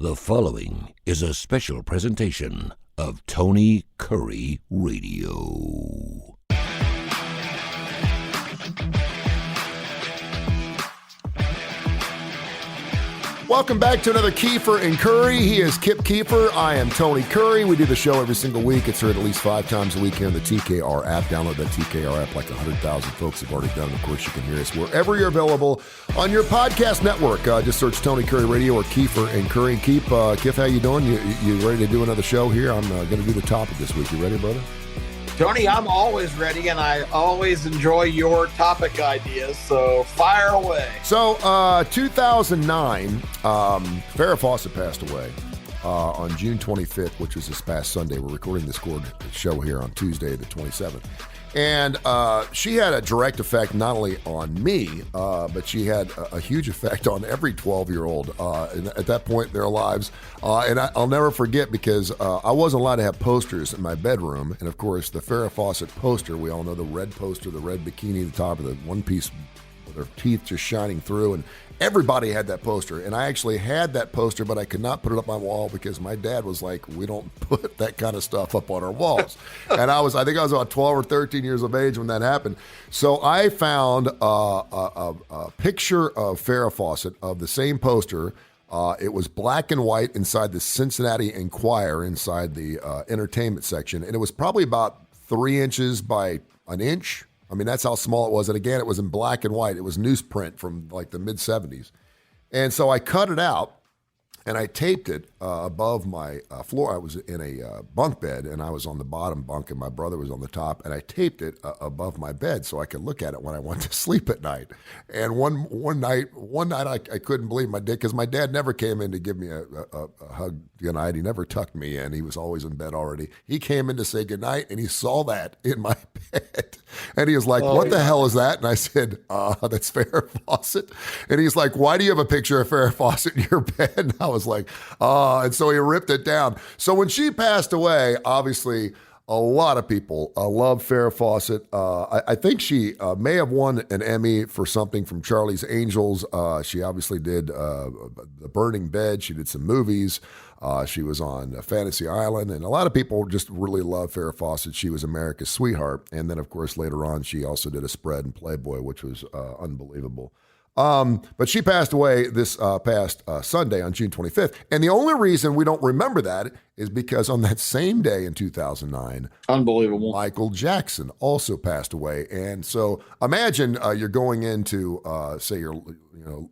The following is a special presentation of Tony Kurre Radio. Welcome back to another Keefer and Kurre. He is Kip Keefer. I am Tony Kurre. We do the show every single week. It's heard at least 5 times a week here on the TKR app. Download that TKR app. Like 100,000 folks have already done. Of course, you can hear us wherever you're available on your podcast network. Just search Tony Kurre Radio or Keefer and Kurre. Kip, how you doing? You ready to do another show here? I'm going to do the topic this week. You ready, brother? Tony, I'm always ready, and I always enjoy your topic ideas, so fire away. So, 2009, Farrah Fawcett passed away on June 25th, which was this past Sunday. We're recording this show here on Tuesday, the 27th. And she had a direct effect not only on me, but she had a huge effect on every 12-year-old at that point in their lives. And I'll never forget because I wasn't allowed to have posters in my bedroom. And, of course, the Farrah Fawcett poster, we all know the red poster, the red bikini at the top of the one piece with her teeth just shining through. And everybody had that poster. And I actually had that poster, but I could not put it up on my wall because my dad was like, we don't put that kind of stuff up on our walls. And I think I was about 12 or 13 years of age when that happened. So I found a picture of Farrah Fawcett of the same poster. It was black and white inside the Cincinnati Enquirer, inside the entertainment section. And it was probably about 3 inches by an inch. I mean, that's how small it was. And again, it was in black and white. It was newsprint from like the mid-'70s. And so I cut it out and I taped it above my floor. I was in a bunk bed and I was on the bottom bunk and my brother was on the top. And I taped it above my bed so I could look at it when I went to sleep at night. And one night I couldn't believe my dad, because my dad never came in to give me a hug goodnight. He never tucked me in. He was always in bed already. He came in to say goodnight and he saw that in my bed. And he was like, what the hell is that? And I said, that's Farrah Fawcett. And he's like, why do you have a picture of Farrah Fawcett in your bed? And I was like, and so he ripped it down. So when she passed away, obviously a lot of people love Farrah Fawcett. I think she may have won an Emmy for something from Charlie's Angels. She obviously did The Burning Bed. She did some movies. She was on Fantasy Island, and a lot of people just really love Farrah Fawcett. She was America's sweetheart. And then, of course, later on, she also did a spread in Playboy, which was unbelievable. But she passed away this past Sunday on June 25th. And the only reason we don't remember that is because on that same day in 2009, unbelievable, Michael Jackson also passed away. And so imagine you're going into, say you're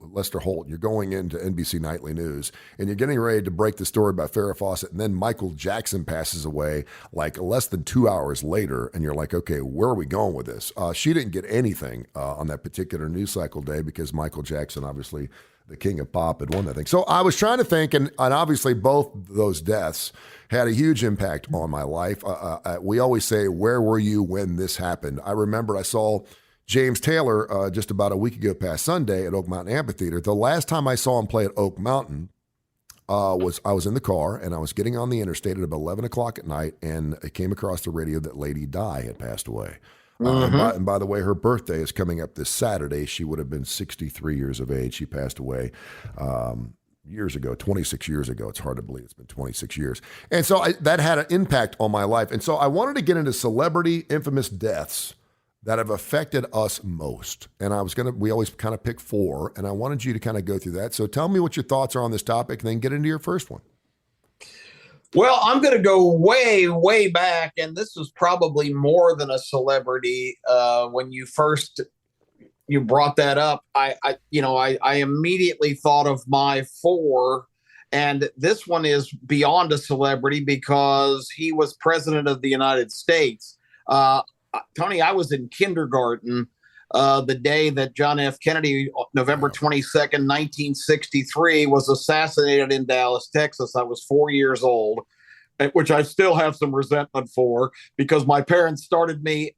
Lester Holt, you're going into NBC Nightly News, and you're getting ready to break the story about Farrah Fawcett, and then Michael Jackson passes away like less than 2 hours later, and you're like, okay, where are we going with this? She didn't get anything on that particular news cycle day because Michael Jackson, obviously the king of pop, had won that thing. So I was trying to think, and obviously both those deaths had a huge impact on my life. We always say, where were you when this happened? I remember I saw James Taylor just about a week ago past Sunday at Oak Mountain Amphitheater. The last time I saw him play at Oak Mountain I was in the car and I was getting on the interstate at about 11 o'clock at night, and it came across the radio that Lady Di had passed away. And by the way, her birthday is coming up this Saturday. She would have been 63 years of age. She passed away years ago, 26 years ago. It's hard to believe it's been 26 years. And so that had an impact on my life. And so I wanted to get into celebrity infamous deaths that have affected us most. And we always kind of pick 4, and I wanted you to kind of go through that. So tell me what your thoughts are on this topic, and then get into your first one. Well, I'm going to go way, way back, and this was probably more than a celebrity. When you brought that up, I immediately thought of my 4, and this one is beyond a celebrity because he was president of the United States. Tony, I was in kindergarten the day that John F. Kennedy, November 22nd, 1963, was assassinated in Dallas, Texas. I was 4 years old, which I still have some resentment for because my parents started me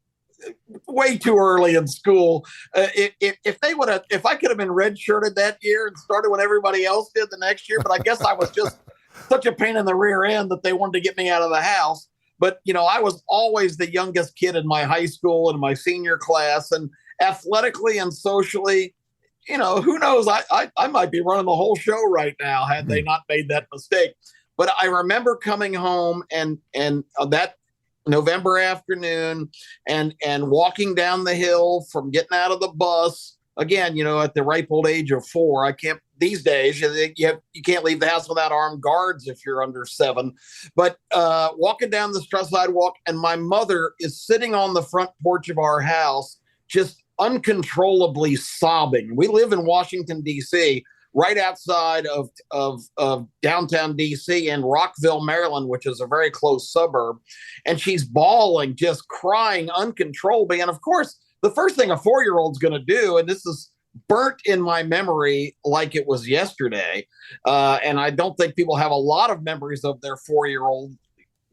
way too early in school. If I could have been redshirted that year and started when everybody else did the next year, but I guess I was just such a pain in the rear end that they wanted to get me out of the house. But, I was always the youngest kid in my high school and my senior class, and athletically and socially, who knows? I might be running the whole show right now had they not made that mistake. But I remember coming home and that November afternoon and walking down the hill from getting out of the bus again, at the ripe old age of 4. I can't these days. You can't leave the house without armed guards if you're under 7. But walking down the sidewalk, and my mother is sitting on the front porch of our house, just uncontrollably sobbing. We live in Washington, D.C., right outside of downtown D.C. in Rockville, Maryland, which is a very close suburb. And she's bawling, just crying uncontrollably. And of course, the first thing a 4-year-old's going to do, and this is burnt in my memory like it was yesterday, and I don't think people have a lot of memories of their 4-year-old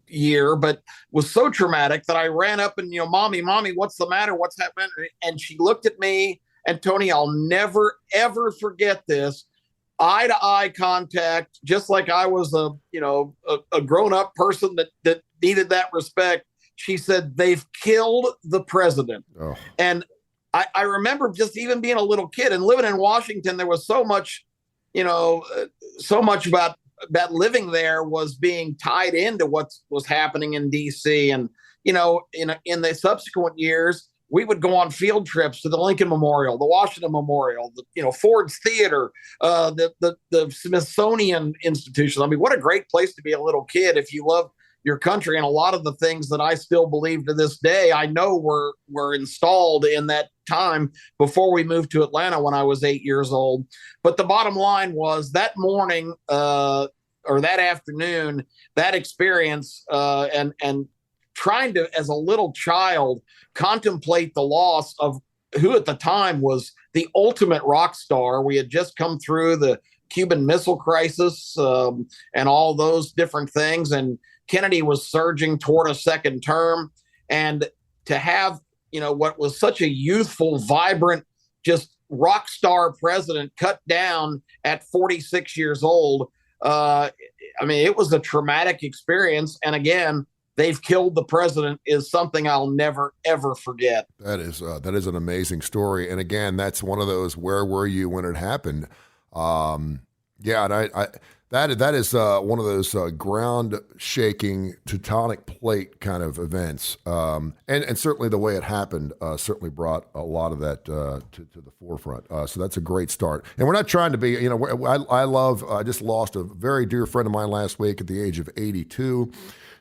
year, but was so traumatic that I ran up and, mommy, what's the matter? What's happening? And she looked at me, and Tony, I'll never, ever forget this. Eye to eye contact, just like I was a grown up person that needed that respect. She said, "They've killed the president." Oh. And I remember just even being a little kid and living in Washington, there was so much, so much about living there was being tied into what was happening in DC. And, in the subsequent years, we would go on field trips to the Lincoln Memorial, the Washington Memorial, Ford's Theater, the Smithsonian Institution. I mean, what a great place to be a little kid if you love your country. And a lot of the things that I still believe to this day, I know were installed in that time before we moved to Atlanta when I was 8 years old. But the bottom line was that morning or that afternoon, that experience and trying to, as a little child, contemplate the loss of who at the time was the ultimate rock star. We had just come through the Cuban Missile Crisis and all those different things. And Kennedy was surging toward a second term. And to have, what was such a youthful, vibrant, just rock star president cut down at 46 years old, it was a traumatic experience. And again, they've killed the president is something I'll never, ever forget. That is an amazing story. And again, that's one of those, where were you when it happened? And that is one of those ground-shaking tectonic plate kind of events. And certainly the way it happened certainly brought a lot of that to the forefront. So that's a great start. And we're not trying to be, I just lost a very dear friend of mine last week at the age of 82.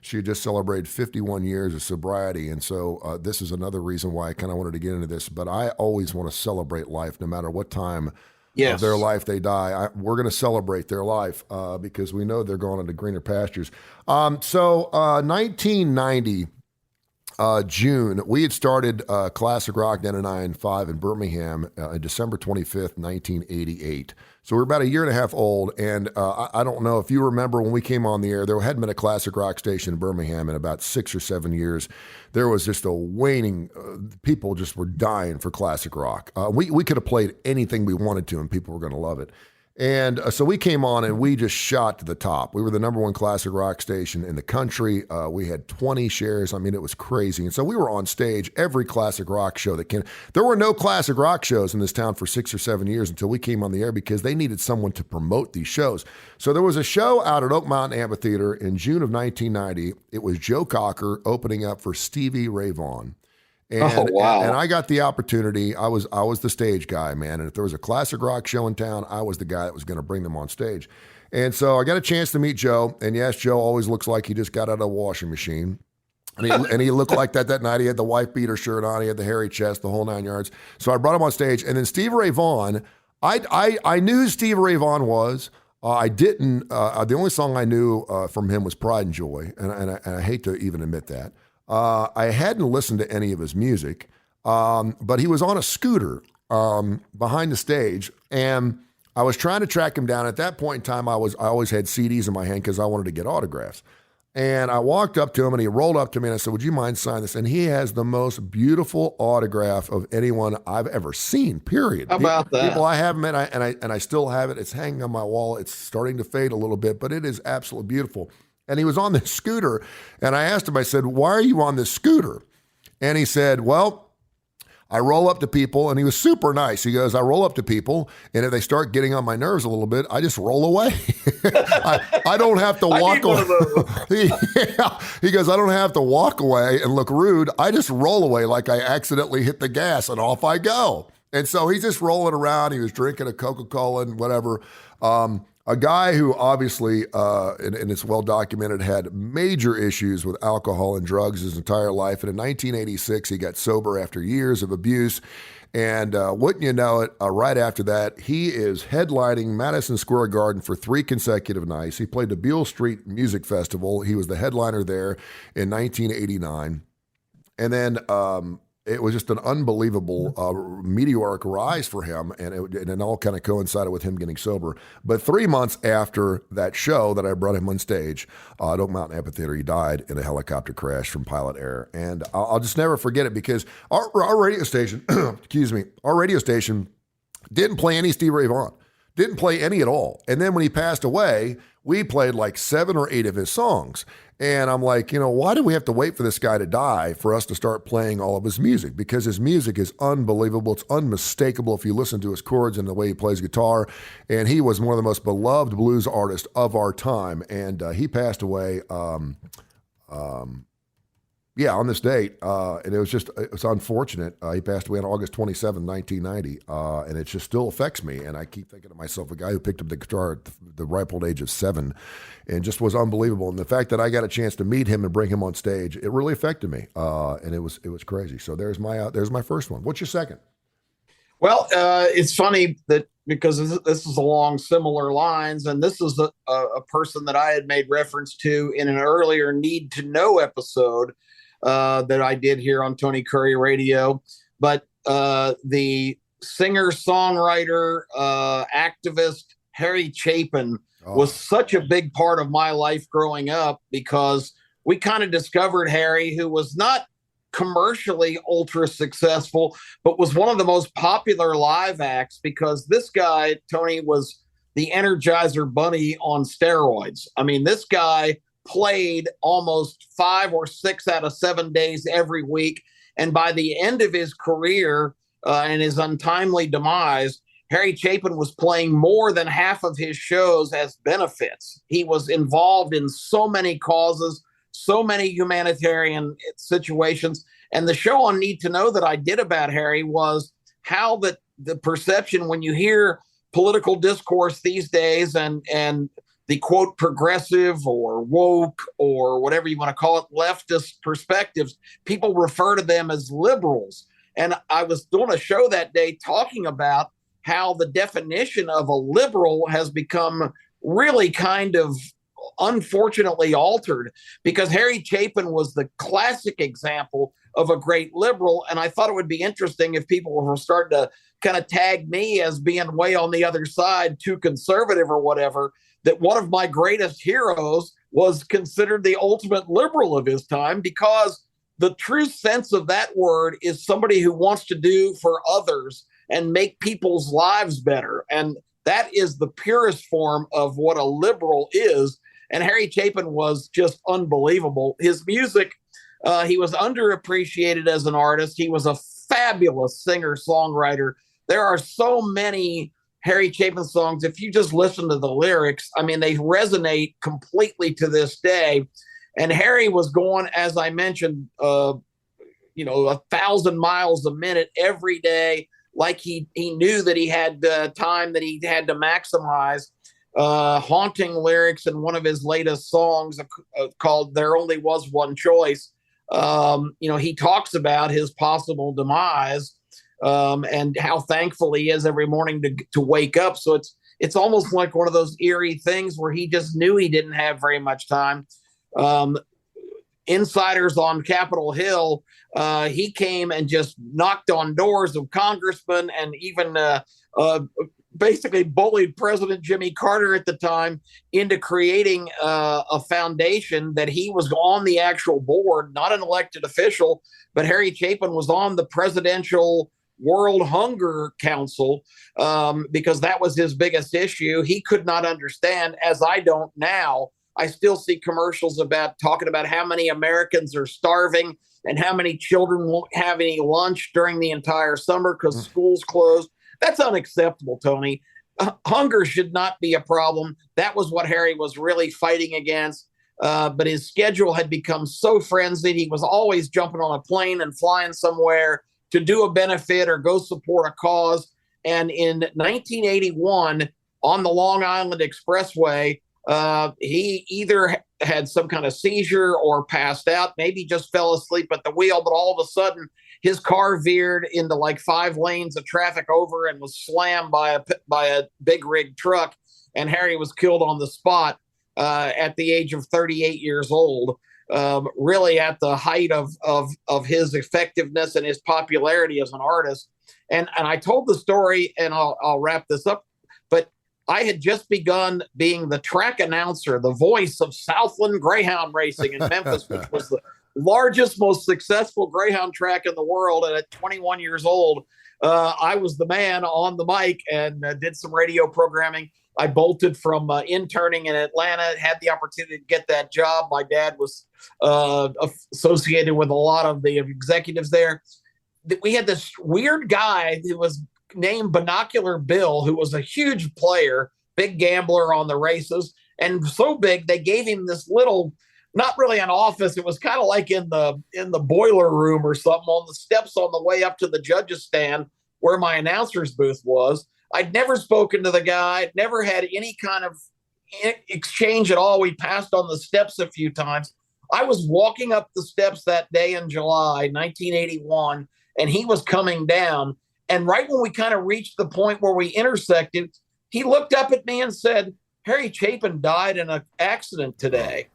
She had just celebrated 51 years of sobriety. And so this is another reason why I kind of wanted to get into this. But I always want to celebrate life no matter what time of their life they die. We're going to celebrate their life because we know they're going into greener pastures. 1990, June, we had started Classic Rock 99.5 in Birmingham on December 25th, 1988. So we're about a year and a half old, and I don't know if you remember when we came on the air, there hadn't been a classic rock station in Birmingham in about 6 or 7 years. There was just a waning, people just were dying for classic rock. We could have played anything we wanted to, and people were going to love it. And so we came on and we just shot to the top. We were the number 1 classic rock station in the country. We had 20 shares. I mean, it was crazy. And so we were on stage every classic rock show that can. There were no classic rock shows in this town for 6 or 7 years until we came on the air because they needed someone to promote these shows. So there was a show out at Oak Mountain Amphitheater in June of 1990. It was Joe Cocker opening up for Stevie Ray Vaughan. And, wow. And I got the opportunity. I was the stage guy, man. And if there was a classic rock show in town, I was the guy that was going to bring them on stage. And so I got a chance to meet Joe. And yes, Joe always looks like he just got out of a washing machine. And he looked like that night. He had the wife beater shirt on. He had the hairy chest, the whole 9 yards. So I brought him on stage. And then Stevie Ray Vaughan, I knew who Stevie Ray Vaughan was. I didn't. The only song I knew from him was Pride and Joy. And I hate to even admit that. I hadn't listened to any of his music, but he was on a scooter behind the stage, and I was trying to track him down. At that point in time, I always had CDs in my hand because I wanted to get autographs. And I walked up to him, and he rolled up to me, and I said, "Would you mind signing this?" And he has the most beautiful autograph of anyone I've ever seen, period. How about that? People I haven't met, and I still have it. It's hanging on my wall. It's starting to fade a little bit, but it is absolutely beautiful. And he was on this scooter, and I asked him, I said, "Why are you on this scooter?" And he said, "Well, I roll up to people, and he was super nice. He goes, I roll up to people, and if they start getting on my nerves a little bit, I just roll away. I don't have to walk away. Yeah. He goes, I don't have to walk away and look rude. I just roll away like I accidentally hit the gas, and off I go. And so he's just rolling around. He was drinking a Coca-Cola and whatever. A guy who obviously, and it's well documented, had major issues with alcohol and drugs his entire life. And in 1986, he got sober after years of abuse. And wouldn't you know it, right after that, he is headlining Madison Square Garden for 3 consecutive nights. He played the Beale Street Music Festival. He was the headliner there in 1989. And then it was just an unbelievable meteoric rise for him, and it all kind of coincided with him getting sober. But 3 months after that show that I brought him on stage at Oak Mountain Amphitheater, he died in a helicopter crash from pilot error. And I'll just never forget it because our radio station, our radio station didn't play any Stevie Ray Vaughan, didn't play any at all. And then when he passed away, we played like 7 or 8 of his songs. And I'm like, why do we have to wait for this guy to die for us to start playing all of his music? Because his music is unbelievable. It's unmistakable if you listen to his chords and the way he plays guitar. And he was one of the most beloved blues artists of our time. And he passed away, on this date. And it was unfortunate. He passed away on August 27, 1990. And it just still affects me. And I keep thinking to myself, a guy who picked up the guitar at the ripe old age of 7 and just was unbelievable. And the fact that I got a chance to meet him and bring him on stage, it really affected me. And it was crazy. So there's my first one. What's your second? Well, it's funny that because this is along similar lines, and this is a person that I had made reference to in an earlier Need to Know episode that I did here on Tony Curry Radio. But the singer, songwriter, activist Harry Chapin was such a big part of my life growing up, because we kind of discovered Harry, who was not commercially ultra successful, but was one of the most popular live acts, because this guy, Tony, was the Energizer Bunny on steroids. I mean, this guy played almost 5 or 6 out of 7 days every week. And by the end of his career and his untimely demise, Harry Chapin was playing more than half of his shows as benefits. He was involved in so many causes, so many humanitarian situations. And the show on Need to Know that I did about Harry was how the perception, when you hear political discourse these days and the quote progressive or woke or whatever you want to call it, leftist perspectives, people refer to them as liberals. And I was doing a show that day talking about how the definition of a liberal has become really kind of unfortunately altered, because Harry Chapin was the classic example of a great liberal. And I thought it would be interesting if people were starting to kind of tag me as being way on the other side, too conservative or whatever, that one of my greatest heroes was considered the ultimate liberal of his time, because the true sense of that word is somebody who wants to do for others and make people's lives better. And that is the purest form of what a liberal is. And Harry Chapin was just unbelievable. His music, he was underappreciated as an artist. He was a fabulous singer-songwriter. There are so many Harry Chapin songs, if you just listen to the lyrics, I mean, they resonate completely to this day. And Harry was going, as I mentioned, 1,000 miles a minute every day, like he knew that he had time that he had to maximize. Haunting lyrics in one of his latest songs called There Only Was One Choice. He talks about his possible demise and how thankful he is every morning to wake up. So it's almost like one of those eerie things where he just knew he didn't have very much time. Insiders on Capitol Hill, he came and just knocked on doors of congressmen and even basically bullied President Jimmy Carter at the time into creating a foundation that he was on the actual board, not an elected official, but Harry Chapin was on the Presidential World Hunger Council because that was his biggest issue. He could not understand, as I don't now. I still see commercials talking about how many Americans are starving. and how many children won't have any lunch during the entire summer because school's closed. That's unacceptable, Tony. Hunger should not be a problem. That was what Harry was really fighting against. But his schedule had become so frenzied. He was always jumping on a plane and flying somewhere to do a benefit or go support a cause. And in 1981, on the Long Island Expressway, he either had some kind of seizure or passed out, maybe just fell asleep at the wheel, but all of a sudden his car veered into like 5 lanes of traffic over and was slammed by a big rig truck, and Harry was killed on the spot at the age of 38 years old, really at the height of his effectiveness and his popularity as an artist. And I told the story, and I'll wrap this up, but I had just begun being the track announcer, the voice of Southland Greyhound Racing in Memphis, which was the largest, most successful Greyhound track in the world. And at 21 years old, I was the man on the mic and did some radio programming. I bolted from interning in Atlanta, had the opportunity to get that job. My dad was associated with a lot of the executives there. We had this weird guy who was named Binocular Bill, who was a huge player, big gambler on the races, and so big they gave him this little, not really an office. It was kind of like in the boiler room or something on the steps on the way up to the judges stand where my announcer's booth was. I'd never spoken to the guy, never had any kind of exchange at all. We passed on the steps a few times. I was walking up the steps that day in July 1981, and he was coming down. And right when we kind of reached the point where we intersected, he looked up at me and said, "Harry Chapin died in an accident today."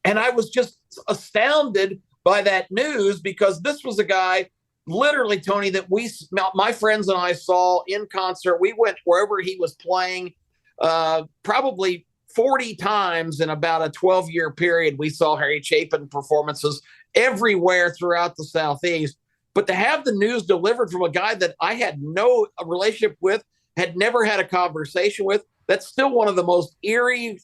And I was just astounded by that news, because this was a guy, literally, Tony, that my friends and I saw in concert. We went wherever he was playing, probably 40 times in about a 12-year period. We saw Harry Chapin performances everywhere throughout the Southeast. But to have the news delivered from a guy that I had no relationship with, had never had a conversation with, that's still one of the most eerie,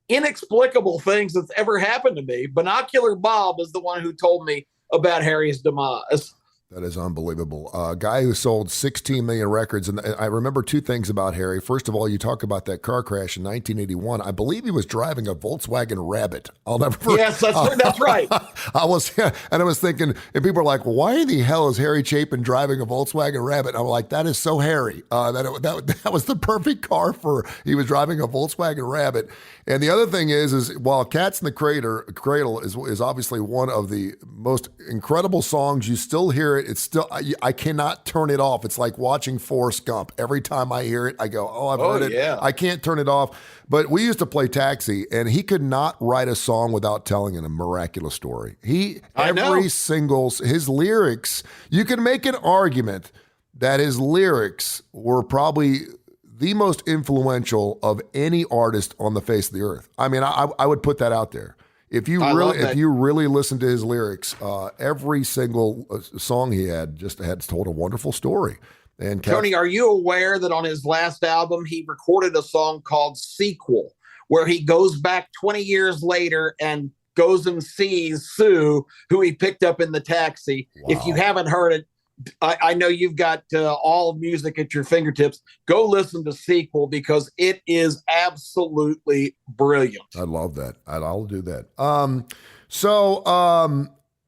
inexplicable things that's ever happened to me. Binocular Bob is the one who told me about Harry's demise. That is unbelievable. A guy who sold 16 million records. And I remember 2 things about Harry. First of all, you talk about that car crash in 1981. I believe he was driving a Volkswagen Rabbit. I'll never forget. Yes, that's right. I was thinking, and people are like, why the hell is Harry Chapin driving a Volkswagen Rabbit? I'm like, that is so Harry. That was the perfect car for, he was driving a Volkswagen Rabbit. And the other thing is while Cats in the Cradle is obviously one of the most incredible songs, you still hear it. It's still, I cannot turn it off. It's like watching Forrest Gump. Every time I hear it, I go, I've heard it. Yeah. I can't turn it off. But we used to play Taxi, and he could not write a song without telling a miraculous story. His lyrics, you can make an argument that his lyrics were probably the most influential of any artist on the face of the earth. I mean, I would put that out there. If you really listen to his lyrics, every single song he had just had told a wonderful story. And Tony, are you aware that on his last album he recorded a song called "Sequel," where he goes back 20 years later and goes and sees Sue, who he picked up in the taxi? Wow. If you haven't heard it, I know you've got all music at your fingertips. Go listen to "Sequel" because it is absolutely brilliant. I love that. I'll do that.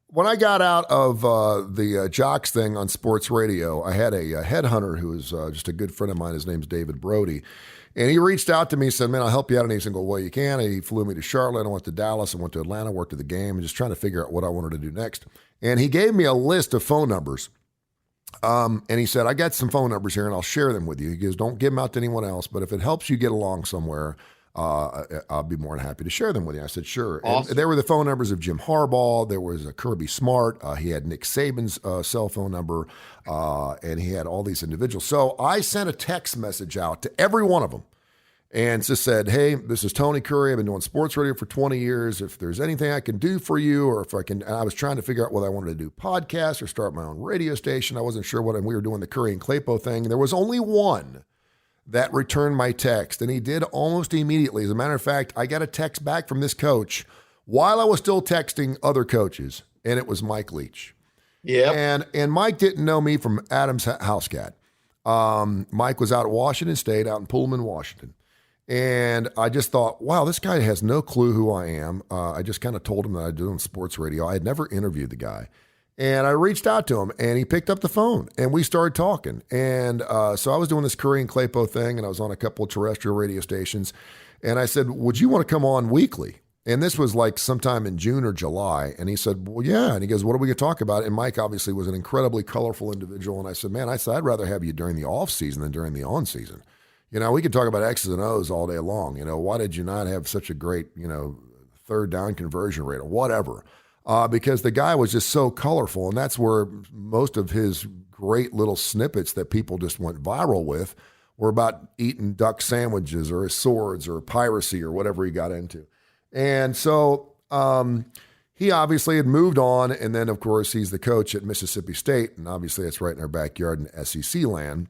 When I got out of the Jocks thing on sports radio, I had a headhunter who was just a good friend of mine. His name's David Brody. And he reached out to me and said, "Man, I'll help you out in any single way you can." And he flew me to Charlotte. I went to Dallas. I went to Atlanta, worked at the game, and just trying to figure out what I wanted to do next. And he gave me a list of phone numbers. And he said, "I got some phone numbers here and I'll share them with you." He goes, "Don't give them out to anyone else, but if it helps you get along somewhere, I'll be more than happy to share them with you." I said, "Sure." Awesome. And there were the phone numbers of Jim Harbaugh. There was a Kirby Smart. He had Nick Saban's cell phone number, and he had all these individuals. So I sent a text message out to every one of them and just said, "Hey, this is Tony Kurre. I've been doing sports radio for 20 years. If there's anything I can do for you, or if I can," and I was trying to figure out whether I wanted to do podcasts or start my own radio station. I wasn't sure what, and we were doing the Kurre and Claypo thing. There was only one that returned my text, and he did almost immediately. As a matter of fact, I got a text back from this coach while I was still texting other coaches. and it was Mike Leach. Yeah. And Mike didn't know me from Adam's house cat. Mike was out at Washington State, out in Pullman, Washington. And I just thought, wow, this guy has no clue who I am. I just kind of told him that I do on sports radio. I had never interviewed the guy. And I reached out to him, and he picked up the phone, and we started talking. And so I was doing this Kurre and Claypo thing, and I was on a couple of terrestrial radio stations. And I said, would you want to come on weekly? And this was like sometime in June or July. And he said, well, yeah. And he goes, what are we going to talk about? And Mike obviously was an incredibly colorful individual. And I said, man, I'd rather have you during the off season than during the on season. You know, we could talk about X's and O's all day long. You know, why did you not have such a great, third down conversion rate or whatever? Because the guy was just so colorful. And that's where most of his great little snippets that people just went viral with were about eating duck sandwiches or his swords or piracy or whatever he got into. And so he obviously had moved on. And then, of course, he's the coach at Mississippi State. And obviously, it's right in our backyard in SEC land.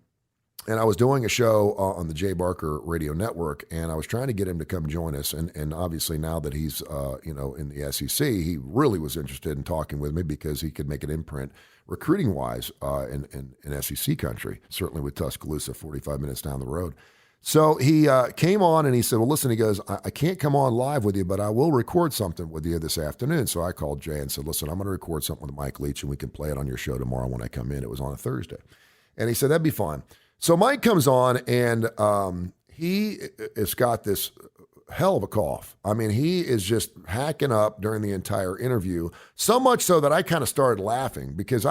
And I was doing a show on the Jay Barker Radio Network, and I was trying to get him to come join us. And obviously, now that he's in the SEC, he really was interested in talking with me because he could make an imprint recruiting-wise in SEC country, certainly with Tuscaloosa 45 minutes down the road. So he came on and he said, well, listen, he goes, I can't come on live with you, but I will record something with you this afternoon. So I called Jay and said, listen, I'm going to record something with Mike Leach and we can play it on your show tomorrow when I come in. It was on a Thursday. And he said, that'd be fine. So Mike comes on and he has got this hell of a cough. I mean, he is just hacking up during the entire interview, so much so that I kind of started laughing because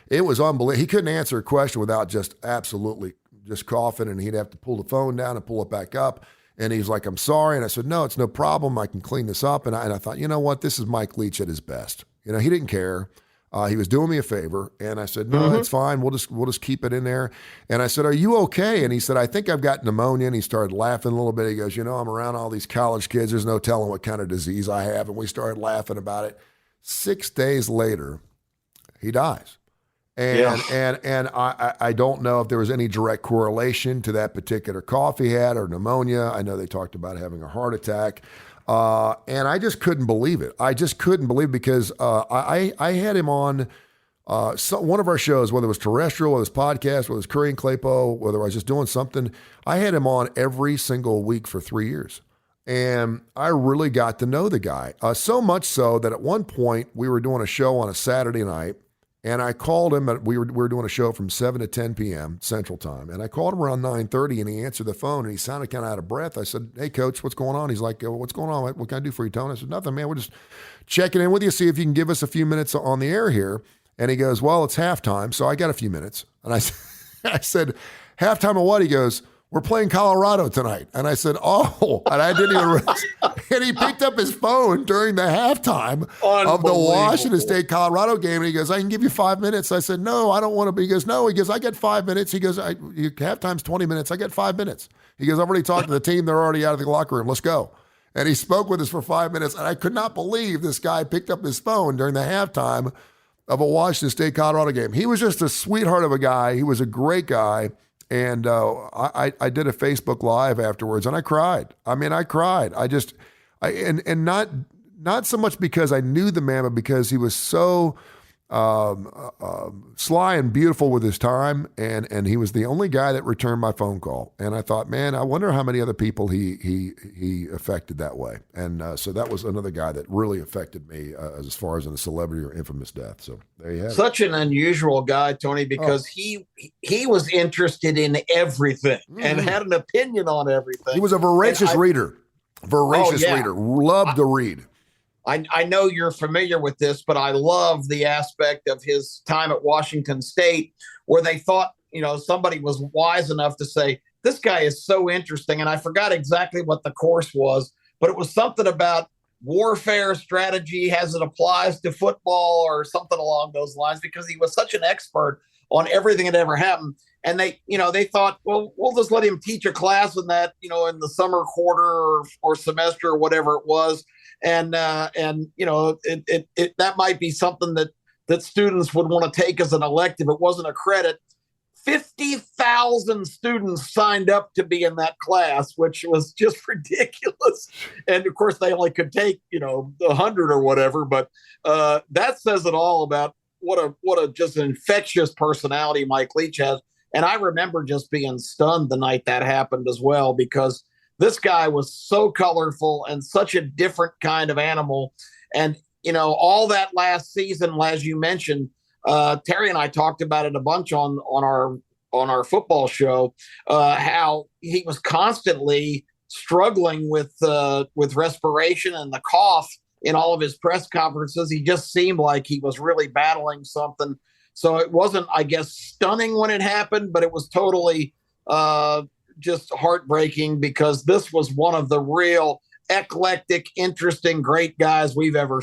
it was unbelievable. He couldn't answer a question without just absolutely just coughing, and he'd have to pull the phone down and pull it back up. And he's like, I'm sorry. And I said, no, it's no problem. I can clean this up. And I thought, you know what? This is Mike Leach at his best. You know, he didn't care. He was doing me a favor. And I said, no, it's fine. We'll just keep it in there. And I said, are you okay? And he said, I think I've got pneumonia. And he started laughing a little bit. He goes, I'm around all these college kids. There's no telling what kind of disease I have. And we started laughing about it. 6 days later, he dies. And I don't know if there was any direct correlation to that particular cough he had or pneumonia. I know they talked about having a heart attack. And I just couldn't believe it. I just couldn't believe it because I had him on one of our shows, whether it was terrestrial, whether it was podcast, whether it was Kurre and Claypo, whether I was just doing something. I had him on every single week for 3 years. And I really got to know the guy. So much so that at one point we were doing a show on a Saturday night. And I called him, we were doing a show from 7 to 10 p.m. Central Time. And I called him around 9:30 and he answered the phone and he sounded kind of out of breath. I said, hey, Coach, what's going on? He's like, what's going on? What can I do for you, Tony? I said, nothing, man. We're just checking in with you, see if you can give us a few minutes on the air here. And he goes, well, it's halftime, so I got a few minutes. And I said, halftime of what? He goes, we're playing Colorado tonight. And I said, oh, and I didn't even and he picked up his phone during the halftime of the Washington State Colorado game. And he goes, I can give you 5 minutes. I said, no, I don't want to be. He goes, no. He goes, I get 5 minutes. He goes, halftime's 20 minutes. I get 5 minutes. He goes, I've already talked to the team. They're already out of the locker room. Let's go. And he spoke with us for 5 minutes. And I could not believe this guy picked up his phone during the halftime of a Washington State Colorado game. He was just a sweetheart of a guy. He was a great guy. And I did a Facebook Live afterwards, and I cried. I mean, I cried. And not so much because I knew the man, but because he was so sly and beautiful with his time, and he was the only guy that returned my phone call. And I thought, man, I wonder how many other people he affected that way. And so that was another guy that really affected me as far as in a celebrity or infamous death. So there you have it. Such an unusual guy, Tony, because he was interested in everything and had an opinion on everything. He was a voracious reader. Reader. Loved to read. I know you're familiar with this, but I love the aspect of his time at Washington State where they thought, somebody was wise enough to say, this guy is so interesting. And I forgot exactly what the course was, but it was something about warfare strategy as it applies to football or something along those lines, because he was such an expert on everything that ever happened. And they thought, well, we'll just let him teach a class in that, in the summer quarter or semester or whatever it was. And that might be something that students would want to take as an elective. It wasn't a credit. 50,000 students signed up to be in that class, which was just ridiculous. And of course, they only could take, 100 or whatever. But that says it all about what a just an infectious personality Mike Leach has. And I remember just being stunned the night that happened as well, because this guy was so colorful and such a different kind of animal. And, all that last season, as you mentioned, Terry and I talked about it a bunch on our football show, how he was constantly struggling with respiration and the cough in all of his press conferences. He just seemed like he was really battling something. So it wasn't, I guess, stunning when it happened, but it was totally just heartbreaking, because this was one of the real eclectic, interesting, great guys we've ever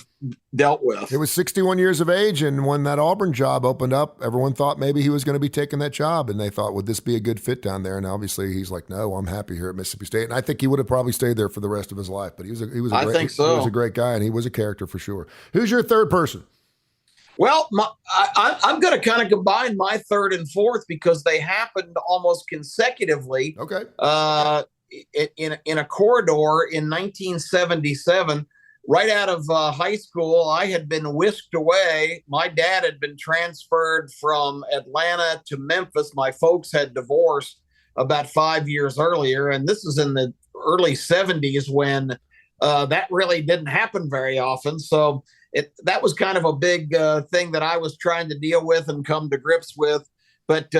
dealt with. He was 61 years of age, and when that Auburn job opened up, everyone thought maybe he was going to be taking that job, and they thought, would this be a good fit down there? And obviously he's like, no, I'm happy here at Mississippi State. And I think he would have probably stayed there for the rest of his life, but he was a great guy, and he was a character for sure. Who's your third person? Well, I'm going to kind of combine my third and fourth because they happened almost consecutively. Okay. In a corridor in 1977, right out of high school. I had been whisked away. My dad had been transferred from Atlanta to Memphis. My folks had divorced about 5 years earlier. And this is in the early 70s when that really didn't happen very often. So that was kind of a big thing that I was trying to deal with and come to grips with, but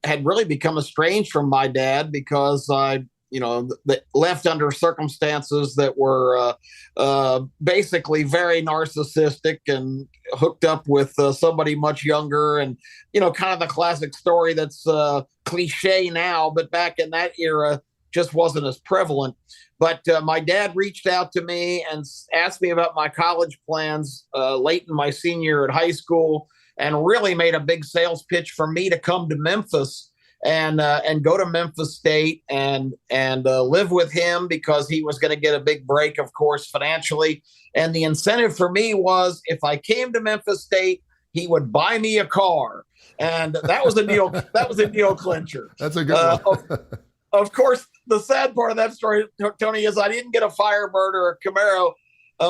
had really become estranged from my dad because I left under circumstances that were basically very narcissistic and hooked up with somebody much younger, and, kind of the classic story that's cliche now, but back in that era just wasn't as prevalent. But my dad reached out to me and asked me about my college plans late in my senior year at high school, and really made a big sales pitch for me to come to Memphis and go to Memphis State and live with him, because he was going to get a big break, of course, financially. And the incentive for me was, if I came to Memphis State, he would buy me a car. And that was a deal. That was a deal clincher. That's a good one. Of course, the sad part of that story, Tony, is I didn't get a Firebird or a Camaro.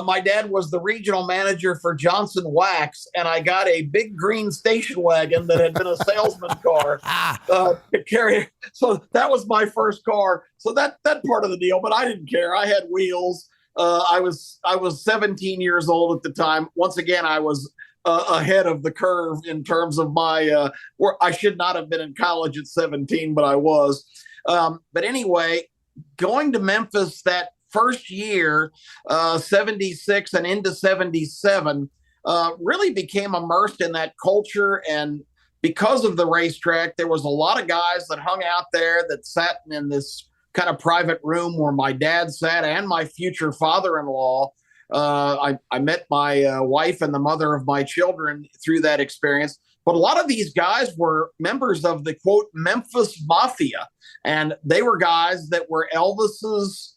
My dad was the regional manager for Johnson Wax, and I got a big green station wagon that had been a salesman car to carry. So that was my first car. So that part of the deal, but I didn't care. I had wheels. I was 17 years old at the time. Once again, I was ahead of the curve in terms of my where I should not have been in college at 17, but I was. But anyway, going to Memphis that first year, 76 and into 77, really became immersed in that culture. And because of the racetrack, there was a lot of guys that hung out there that sat in this kind of private room where my dad sat and my future father-in-law. I met my wife and the mother of my children through that experience. But a lot of these guys were members of the, quote, Memphis Mafia. And they were guys that were Elvis's,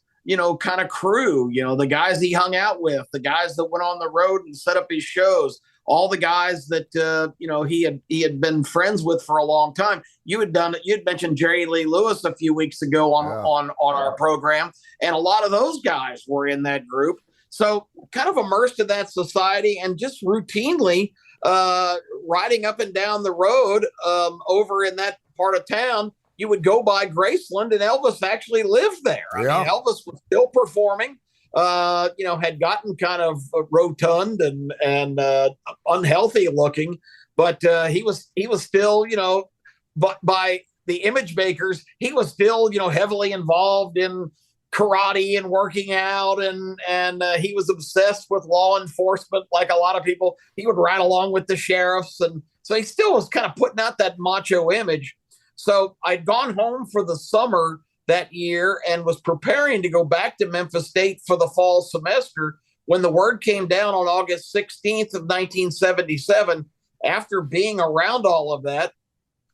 kind of crew, the guys he hung out with, the guys that went on the road and set up his shows, all the guys that, he had been friends with for a long time. You'd mentioned Jerry Lee Lewis a few weeks ago on our program. And a lot of those guys were in that group. So kind of immersed in that society and just routinely riding up and down the road over in that part of town. You would go by Graceland, and Elvis actually lived there. I mean, Elvis was still performing, had gotten kind of rotund and unhealthy looking, but he was still, but by the image makers, he was still, heavily involved in karate and working out, and he was obsessed with law enforcement like a lot of people. He would ride along with the sheriffs, and so he still was kind of putting out that macho image. So I'd gone home for the summer that year and was preparing to go back to Memphis State for the fall semester when the word came down on August 16th of 1977. After being around all of that,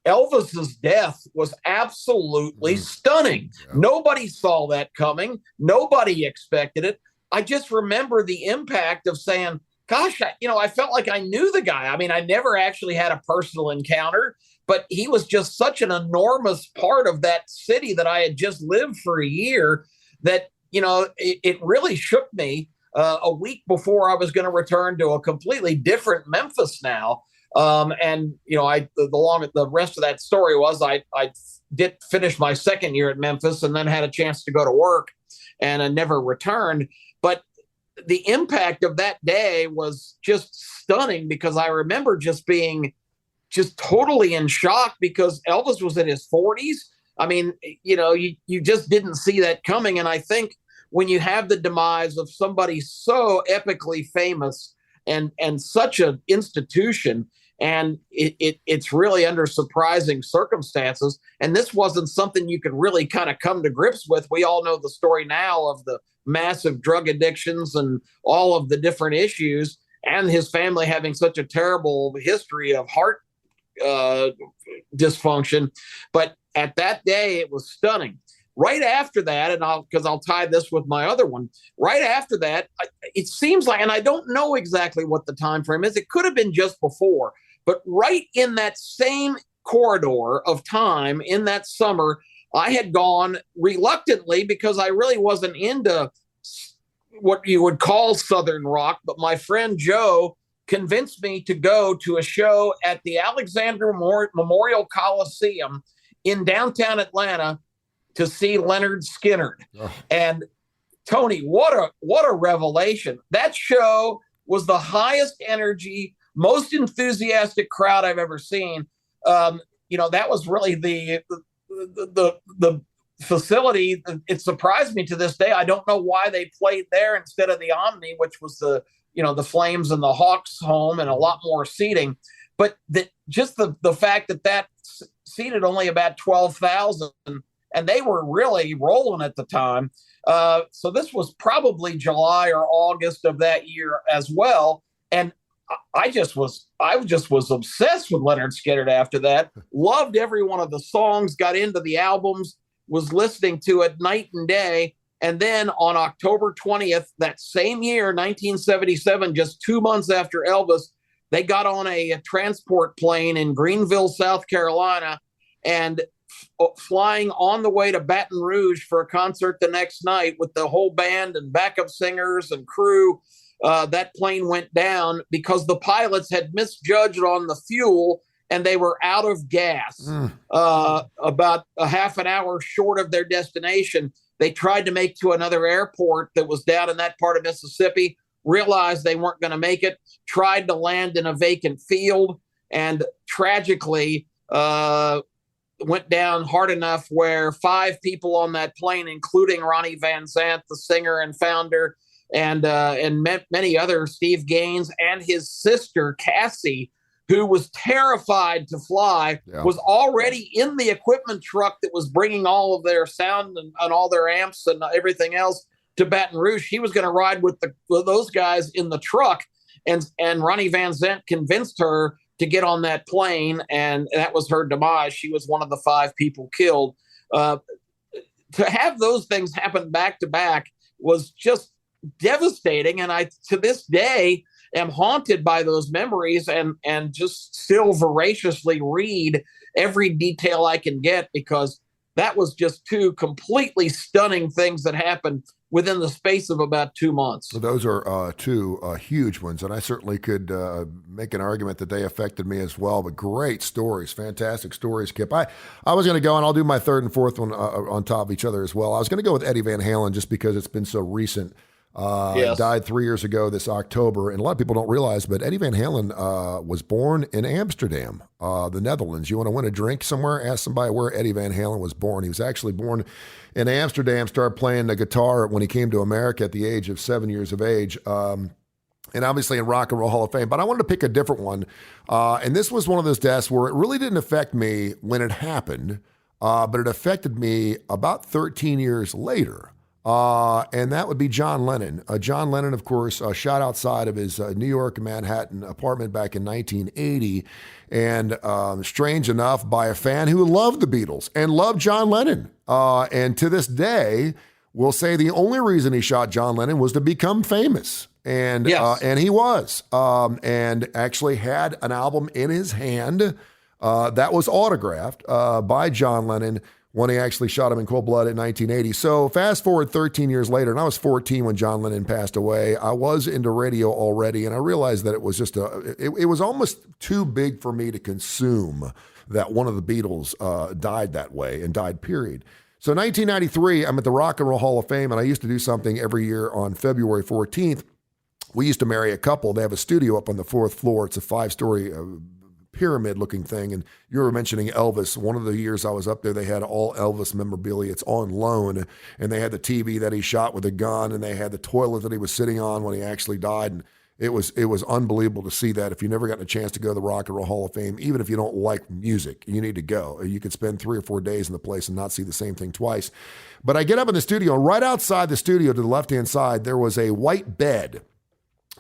Elvis's death was absolutely stunning. Yeah. Nobody saw that coming. Nobody expected it. I just remember the impact of saying, gosh, I felt like I knew the guy. I mean, I never actually had a personal encounter, but he was just such an enormous part of that city that I had just lived for a year that, it really shook me a week before I was going to return to a completely different Memphis now. The rest of that story was I did finish my second year at Memphis and then had a chance to go to work, and I never returned. But the impact of that day was just stunning, because I remember just being just totally in shock, because Elvis was in his 40s. I mean, you just didn't see that coming. And I think when you have the demise of somebody so epically famous and such an institution, and it's really under surprising circumstances, and this wasn't something you could really kind of come to grips with. We all know the story now of the massive drug addictions and all of the different issues, and his family having such a terrible history of heart dysfunction. But at that day, it was stunning. Right after that, and I'll tie this with my other one. Right after that, it seems like, and I don't know exactly what the time frame is. It could have been just before, but right in that same corridor of time in that summer, I had gone reluctantly, because I really wasn't into what you would call Southern rock. But my friend Joe convinced me to go to a show at the Alexander Memorial Coliseum in downtown Atlanta to see Leonard Skinner. Oh. And Tony, what a revelation. That show was the highest energy, most enthusiastic crowd I've ever seen. That was really the facility. It surprised me to this day. I don't know why they played there instead of the Omni, which was the Flames and the Hawks home and a lot more seating. But the fact that seated only about 12,000, and they were really rolling at the time. So this was probably July or August of that year as well. And I was obsessed with Leonard Skinner after that. Loved every one of the songs, got into the albums, was listening to it night and day. And then on October 20th, that same year, 1977, just 2 months after Elvis, they got on a transport plane in Greenville, South Carolina, and flying on the way to Baton Rouge for a concert the next night with the whole band and backup singers and crew. That plane went down because the pilots had misjudged on the fuel and they were out of gas about a half an hour short of their destination. They tried to make to another airport that was down in that part of Mississippi, realized they weren't going to make it, tried to land in a vacant field, and tragically went down hard enough where 5 people on that plane, including Ronnie Van Zant, the singer and founder, and many others, Steve Gaines, and his sister, Cassie, who was terrified to fly, was already in the equipment truck that was bringing all of their sound and all their amps and everything else to Baton Rouge. She was going to ride with those guys in the truck, and Ronnie Van Zant convinced her to get on that plane, and that was her demise. She was one of the 5 people killed. To have those things happen back to back was just devastating, and I, to this day, am haunted by those memories and just still voraciously read every detail I can get, because that was just 2 completely stunning things that happened within the space of about 2 months. So those are 2 huge ones, and I certainly could make an argument that they affected me as well. But great stories, fantastic stories, Kip. I was going to go, and I'll do my third and fourth one on top of each other as well. I was going to go with Eddie Van Halen just because it's been so recent. Yes. Died 3 years ago this October, and a lot of people don't realize, but Eddie Van Halen was born in Amsterdam, the Netherlands. You want to win a drink somewhere? Ask somebody where Eddie Van Halen was born. He was actually born in Amsterdam, started playing the guitar when he came to America at the age of 7 years of age, and obviously in Rock and Roll Hall of Fame. But I wanted to pick a different one, and this was one of those deaths where it really didn't affect me when it happened, but it affected me about 13 years later. And that would be John Lennon. John Lennon, of course, shot outside of his New York, Manhattan apartment back in 1980. And strange enough, by a fan who loved the Beatles and loved John Lennon. And to this day, will say the only reason he shot John Lennon was to become famous. And Yes. and he was, and actually had an album in his hand that was autographed by John Lennon when he actually shot him in cold blood in 1980. So fast forward 13 years later, and I was 14 when John Lennon passed away. I was into radio already, and I realized that it was just it was almost too big for me to consume that one of the Beatles died that way and died, period. So 1993, I'm at the Rock and Roll Hall of Fame, and I used to do something every year on February 14th. We used to marry a couple. They have a studio up on the 4th floor. It's a 5-story pyramid-looking thing. And you were mentioning Elvis. One of the years I was up there, they had all Elvis memorabilia. It's on loan. And they had the TV that he shot with a gun, and they had the toilet that he was sitting on when he actually died. And it was unbelievable to see that. If you never gotten a chance to go to the Rock and Roll Hall of Fame, even if you don't like music, you need to go. You could spend 3 or 4 days in the place and not see the same thing twice. But I get up in the studio, and right outside the studio to the left-hand side, there was a white bed.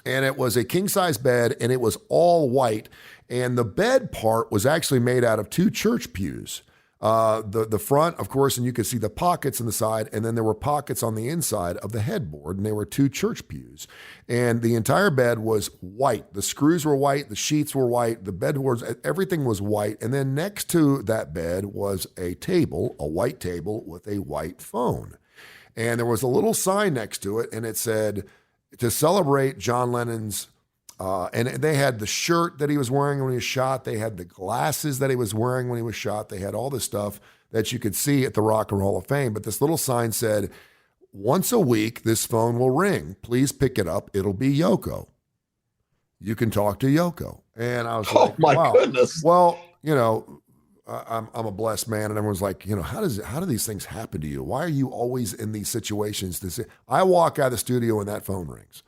And it was a king-size bed, and it was all white. And the bed part was actually made out of 2 church pews. The front, of course, and you could see the pockets on the side, and then there were pockets on the inside of the headboard, and they were 2 church pews. And the entire bed was white. The screws were white, the sheets were white, the bedboards, everything was white. And then next to that bed was a table, a white table with a white phone. And there was a little sign next to it, and it said, to celebrate John Lennon's, and they had the shirt that he was wearing when he was shot. They had the glasses that he was wearing when he was shot. They had all this stuff that you could see at the Rock and Roll Hall of Fame. But this little sign said, once a week, this phone will ring. Please pick it up. It'll be Yoko. You can talk to Yoko. And I was like, oh my wow. goodness. Well, you know, I'm a blessed man, and everyone's like, you know, how do these things happen to you? Why are you always in these situations? I walk out of the studio and that phone rings,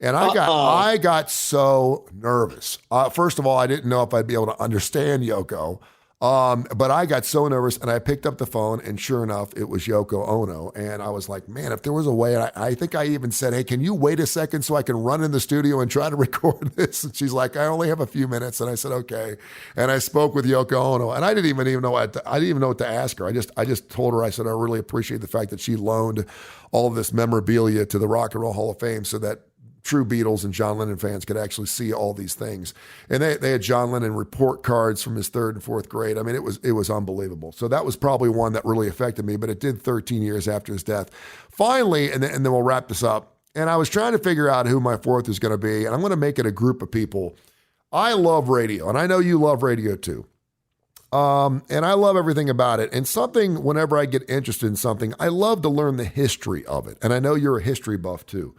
and I got so nervous. First of all, I didn't know if I'd be able to understand Yoko, but I got so nervous, and I picked up the phone, and sure enough, it was Yoko Ono, and I was like, man, if there was a way, I think I even said, hey, can you wait a second so I can run in the studio and try to record this? And she's like, I only have a few minutes, and I said, okay. And I spoke with Yoko Ono, and I didn't even know what to ask her. I just told her, I said, I really appreciate the fact that she loaned all of this memorabilia to the Rock and Roll Hall of Fame so that true Beatles and John Lennon fans could actually see all these things. And they had John Lennon report cards from his 3rd and 4th grade. I mean, it was unbelievable. So that was probably one that really affected me, but it did 13 years after his death. Finally, and then we'll wrap this up. And I was trying to figure out who my 4th is going to be, and I'm going to make it a group of people. I love radio, and I know you love radio too. And I love everything about it. And something, whenever I get interested in something, I love to learn the history of it. And I know you're a history buff too.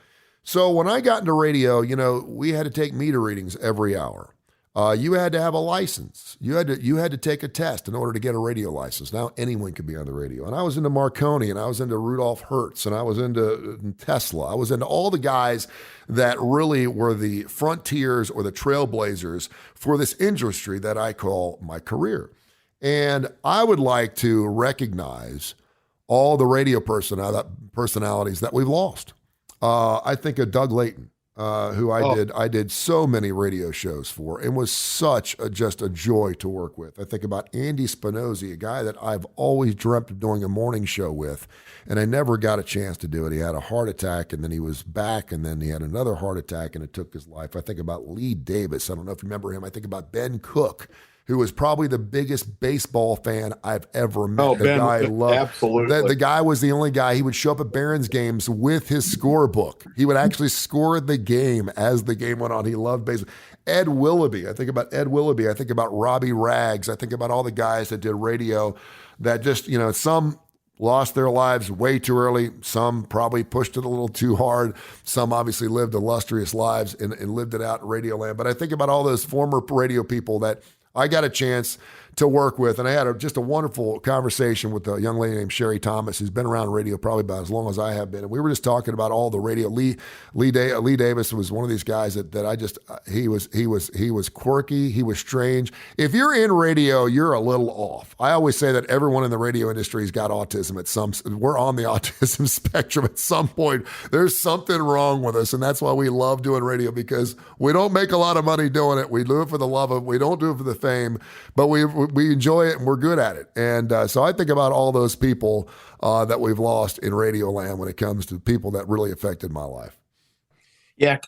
So when I got into radio, you know, we had to take meter readings every hour. You had to have a license. You had to take a test in order to get a radio license. Now anyone could be on the radio. And I was into Marconi, and I was into Rudolph Hertz, and I was into Tesla. I was into all the guys that really were the frontiers or the trailblazers for this industry that I call my career. And I would like to recognize all the radio personalities that we've lost. I think of Doug Layton, who I did so many radio shows for, and was just a joy to work with. I think about Andy Spinozzi, a guy that I've always dreamt of doing a morning show with, and I never got a chance to do it. He had a heart attack, and then he was back, and then he had another heart attack, and it took his life. I think about Lee Davis. I don't know if you remember him. I think about Ben Cook, who was probably the biggest baseball fan I've ever met. Oh, Ben, I loved. Absolutely. The guy was the only guy. He would show up at Barron's games with his scorebook. He would actually score the game as the game went on. He loved baseball. Ed Willoughby. I think about Ed Willoughby. I think about Robbie Rags. I think about all the guys that did radio that just, you know, some lost their lives way too early. Some probably pushed it a little too hard. Some obviously lived illustrious lives and lived it out in radio land. But I think about all those former radio people that I got a chance to work with, and I had just a wonderful conversation with a young lady named Sherry Thomas, who's been around radio probably about as long as I have been. And we were just talking about all the radio. Lee Davis was one of these guys that I just he was quirky, he was strange. If you're in radio, you're a little off. I always say that everyone in the radio industry has got autism at some. We're on the autism spectrum at some point. There's something wrong with us, and that's why we love doing radio, because we don't make a lot of money doing it. We do it for the love of it. We don't do it for the fame, but we enjoy it and we're good at it. And so I think about all those people that we've lost in radio land when it comes to people that really affected my life. Yeah.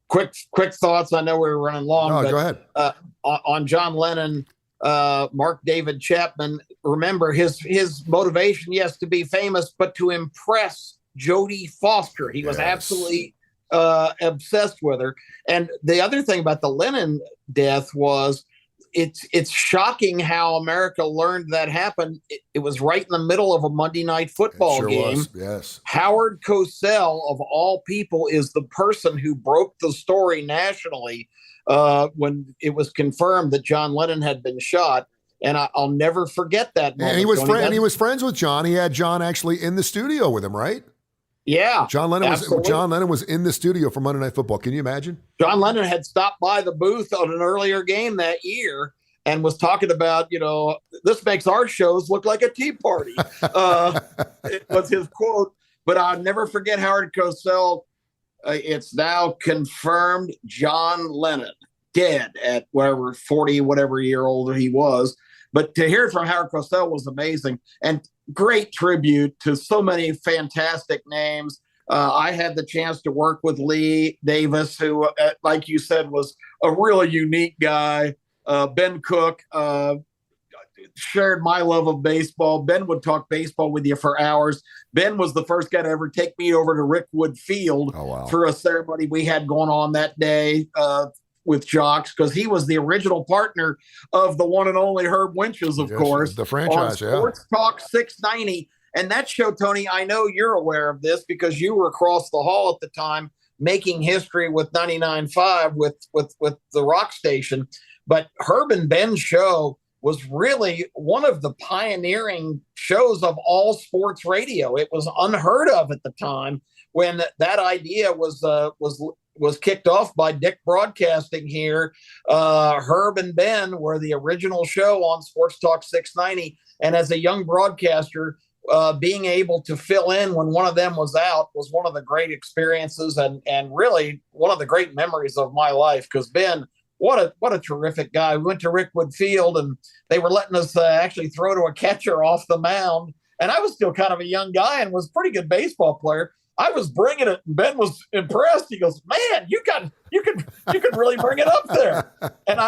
Quick thoughts. I know we're running long. No, but, go ahead. On John Lennon, Mark David Chapman. Remember his motivation, yes, to be famous, but to impress Jodie Foster. He was absolutely obsessed with her. And the other thing about the Lennon death was it's shocking how America learned that happened. It was right in the middle of a Monday night football game. Was. Yes. Howard Cosell, of all people, is the person who broke the story nationally when it was confirmed that John Lennon had been shot. And I'll never forget that moment. And he was friends with John. He had John actually in the studio with him, right? Yeah. John Lennon was in the studio for Monday Night Football. Can you imagine? John Lennon had stopped by the booth on an earlier game that year and was talking about, this makes our shows look like a tea party. It was his quote. But I'll never forget Howard Cosell. It's now confirmed John Lennon dead at 40, whatever year old he was. But to hear it from Howard Cosell was amazing. And great tribute to so many fantastic names. I had the chance to work with Lee Davis, who, like you said, was a really unique guy. Ben Cook shared my love of baseball. Ben would talk baseball with you for hours. Ben was the first guy to ever take me over to Rickwood Field for a ceremony we had going on that day with Jocks, because he was the original partner of the one and only Herb Winches, of course. The franchise, on Sports Talk 690. And that show, Tony, I know you're aware of this because you were across the hall at the time making history with 99.5 with the rock station. But Herb and Ben's show was really one of the pioneering shows of all sports radio. It was unheard of at the time when that idea was kicked off by Dick Broadcasting here. Herb and Ben were the original show on Sports Talk 690. And as a young broadcaster, being able to fill in when one of them was out was one of the great experiences and really one of the great memories of my life. Because Ben, what a terrific guy. We went to Rickwood Field and they were letting us actually throw to a catcher off the mound. And I was still kind of a young guy and was a pretty good baseball player. I was bringing it. And Ben was impressed. He goes, "Man, you could really bring it up there." And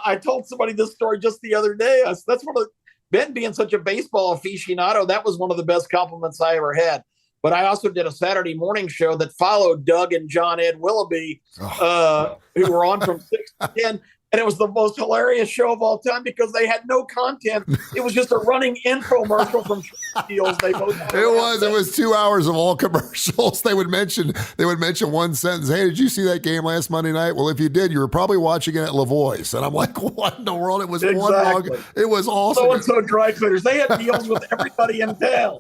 I told somebody this story just the other day. That's one of Ben being such a baseball aficionado. That was one of the best compliments I ever had. But I also did a Saturday morning show that followed Doug and John Ed Willoughby, who were on from 6 to 10. And it was the most hilarious show of all time because they had no content. It was just a running infomercial from deals. It was 2 hours of all commercials. They would mention one sentence. "Hey, did you see that game last Monday night? Well, if you did, you were probably watching it at Lavoie's." And I'm like, what in the world? It was one long. It was awesome. So dry cleaners. They had deals with everybody in town.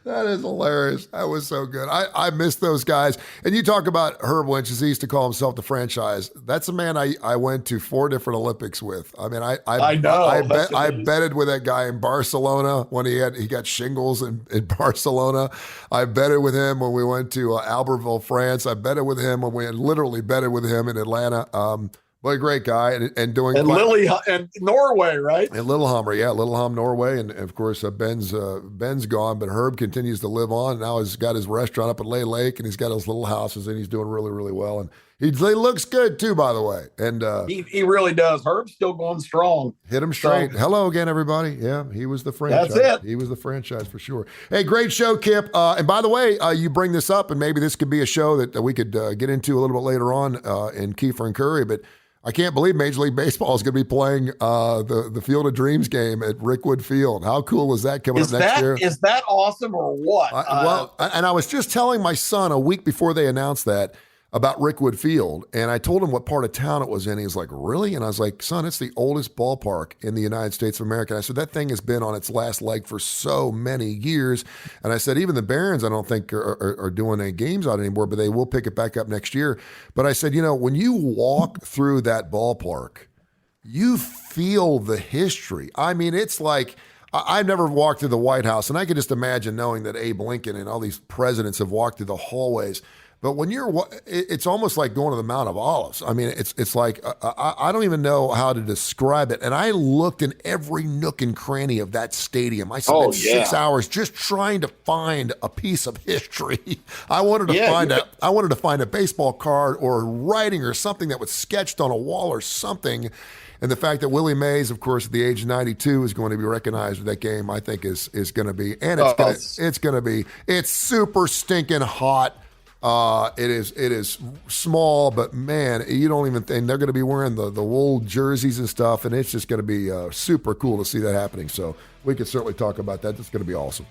That is hilarious. That was so good. I miss those guys. And you talk about Herb Winches. He used to call himself the franchise. That's a man I went to 4 different Olympics with. I mean, I betted with that guy in Barcelona when he got shingles in Barcelona. I betted with him when we went to Albertville, France. I betted with him when we literally betted with him in Atlanta. What a great guy and doing and Norway, right? And Lillehammer, Norway, and of course Ben's gone, but Herb continues to live on. Now he's got his restaurant up at Lay Lake, and he's got his little houses, and he's doing really, really well. And he looks good too, by the way. And he really does. Herb's still going strong. Hit him straight. So, hello again, everybody. Yeah, he was the franchise. That's it. He was the franchise for sure. Hey, great show, Kip. And by the way, you bring this up, and maybe this could be a show that we could get into a little bit later on in Keefer and Kurre, but I can't believe Major League Baseball is going to be playing the Field of Dreams game at Rickwood Field. How cool is that coming up next year? Is that awesome or what? And I was just telling my son a week before they announced that about Rickwood Field, and I told him what part of town it was in. He was like, "Really?" And I was like, "Son, it's the oldest ballpark in the United States of America." And I said, "That thing has been on its last leg for so many years." And I said, even the Barons, I don't think are doing any games out anymore, but they will pick it back up next year. But I said, when you walk through that ballpark, you feel the history. I mean, it's like, I've never walked through the White House, and I can just imagine knowing that Abe Lincoln and all these presidents have walked through the hallways. But when it's almost like going to the Mount of Olives. I mean, it's like I don't even know how to describe it. And I looked in every nook and cranny of that stadium. I spent 6 hours just trying to find a piece of history. I wanted to find a baseball card or writing or something that was sketched on a wall or something. And the fact that Willie Mays, of course, at the age of 92, is going to be recognized with that game, I think is going to be, and it's super stinking hot. It is small, but man, you don't even think they're going to be wearing the wool jerseys and stuff, and it's just going to be super cool to see that happening. So we could certainly talk about that. That's going to be awesome.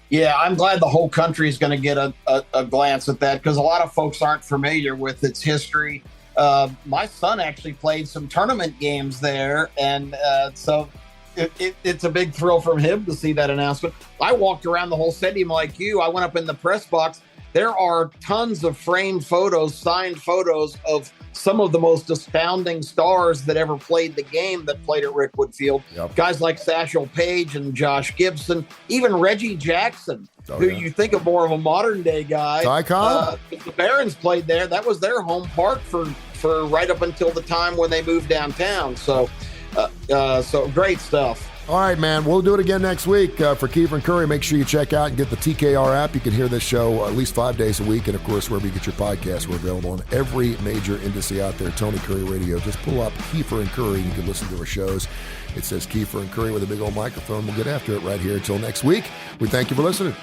Yeah, I'm glad the whole country is going to get a glance at that, because a lot of folks aren't familiar with its history. My son actually played some tournament games there, and so it's a big thrill from him to see that announcement. I walked around the whole stadium like you. I went up in the press box. There are tons of framed photos, signed photos of some of the most astounding stars that ever played the game that played at Rickwood Field. Yep. Guys like Satchel Paige and Josh Gibson, even Reggie Jackson, you think of more of a modern day guy. The Barons played there. That was their home park for right up until the time when they moved downtown. So great stuff. All right, man. We'll do it again next week. For Keefer and Kurre, make sure you check out and get the TKR app. You can hear this show at least 5 days a week. And, of course, wherever you get your podcasts, we're available on every major industry out there. Tony Kurre Radio. Just pull up Keefer and Kurre. You can listen to our shows. It says Keefer and Kurre with a big old microphone. We'll get after it right here. Until next week, we thank you for listening.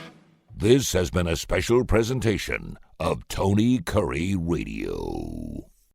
This has been a special presentation of Tony Kurre Radio.